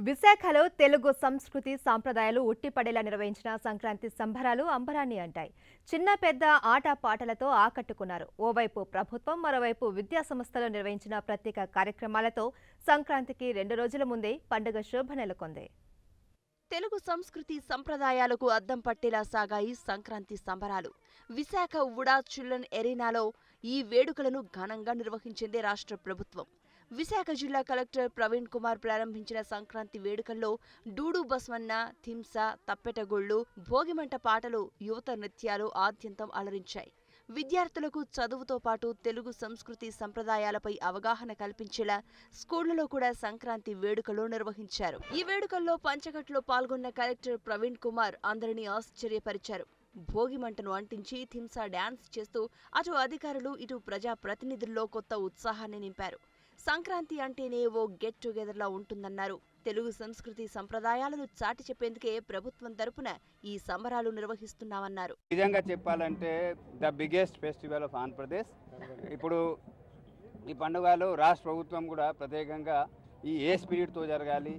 విశాఖలో తెలుగు సంస్కృతి సాంప్రదాయాలు ఉట్టిపడేలా నిర్వహించిన సంక్రాంతి సంబరాలు అంబరాన్ని అంటాయి. చిన్న పెద్ద ఆటపాటలతో ఆకట్టుకున్నారు. ఓవైపు ప్రభుత్వం, మరోవైపు విద్యా సంస్థలు నిర్వహించిన ప్రత్యేక కార్యక్రమాలతో సంక్రాంతికి 2 రోజుల ముందే పండుగ శోభ నెలకొంది. తెలుగు సంస్కృతి సంప్రదాయాలకు అద్దం పట్టేలా సాగాయి సంక్రాంతి సంబరాలు. విశాఖ ఉడా చిల్డ్రన్ ఎరీనాలో ఈ వేడుకలను ఘనంగా నిర్వహించింది రాష్ట్ర ప్రభుత్వం. విశాఖ జిల్లా కలెక్టర్ ప్రవీణ్ కుమార్ ప్రారంభించిన సంక్రాంతి వేడుకల్లో డూడు బస్వన్న, థింస, తప్పెటగుళ్ళు, భోగిమంట పాటలు, యువత నృత్యాలు ఆద్యంతం అలరించాయి. విద్యార్థులకు చదువుతో పాటు తెలుగు సంస్కృతి సంప్రదాయాలపై అవగాహన కల్పించేలా స్కూళ్లలో కూడా సంక్రాంతి వేడుకలు నిర్వహించారు. ఈ వేడుకల్లో పంచకట్లో పాల్గొన్న కలెక్టర్ ప్రవీణ్ కుమార్ అందరినీ ఆశ్చర్యపరిచారు. భోగిమంటను అంటించి థింస డాన్స్ చేస్తూ అటు అధికారులు, ఇటు ప్రజా ప్రతినిధుల్లో కొత్త ఉత్సాహాన్ని నింపారు. సంక్రాంతి అంటేనే ఓ గెట్ టుగెదర్లా ఉంటుందన్నారు. తెలుగు సంస్కృతి సంప్రదాయాలను చాటి చెప్పేందుకే ప్రభుత్వం తరపున ఈ సంబరాలు నిర్వహిస్తున్నామన్నారు. నిజంగా చెప్పాలంటే the biggest festival of Andhra Pradesh. ఇప్పుడు ఈ పండుగలో రాష్ట్ర ప్రభుత్వం కూడా ప్రత్యేకంగా ఏ స్పిరిట్తో జరగాలి,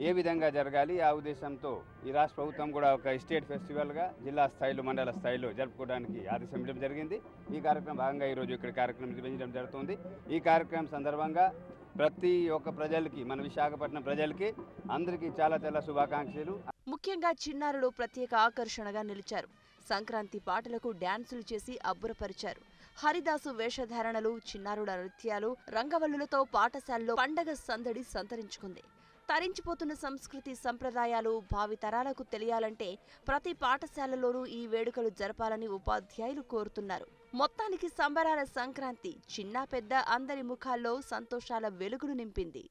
ఏ విధంగా జరగాలి ఆ ఉద్దేశంతో ఈ రాష్ట్ర ప్రభుత్వం కూడా ఒక స్టేట్ ఫెస్టివల్గా జిల్లా స్థాయిలో, మండల స్థాయిలో జరుపుకోవడానికి ఆదేశించడం జరిగింది. ఈ కార్యక్రమం భాగంగా ఈరోజు ఇక్కడ కార్యక్రమం నిర్వహించడం జరుగుతుంది. ఈ కార్యక్రమం సందర్భంగా ప్రతి ఒక్క ప్రజలకి, మన విశాఖపట్నం ప్రజలకి అందరికీ చాలా చాలా శుభాకాంక్షలు. ముఖ్యంగా చిన్నారులు ప్రత్యేక ఆకర్షణగా నిలిచారు. సంక్రాంతి పాటలకు డ్యాన్సులు చేసి అబ్బురపరిచారు. హరిదాసు వేషధారణలు, చిన్నారుల నృత్యాలు, రంగవల్లులతో పాఠశాలలో పండగ సందడి సంతరించుకుంది. తరించిపోతున్న సంస్కృతి సంప్రదాయాలు భావితరాలకు తెలియాలంటే ప్రతి పాఠశాలలోనూ ఈ వేడుకలు జరపాలని ఉపాధ్యాయులు కోరుతున్నారు. మొత్తానికి సంబరాల సంక్రాంతి చిన్న పెద్ద అందరి ముఖాల్లో సంతోషాల వెలుగును నింపింది.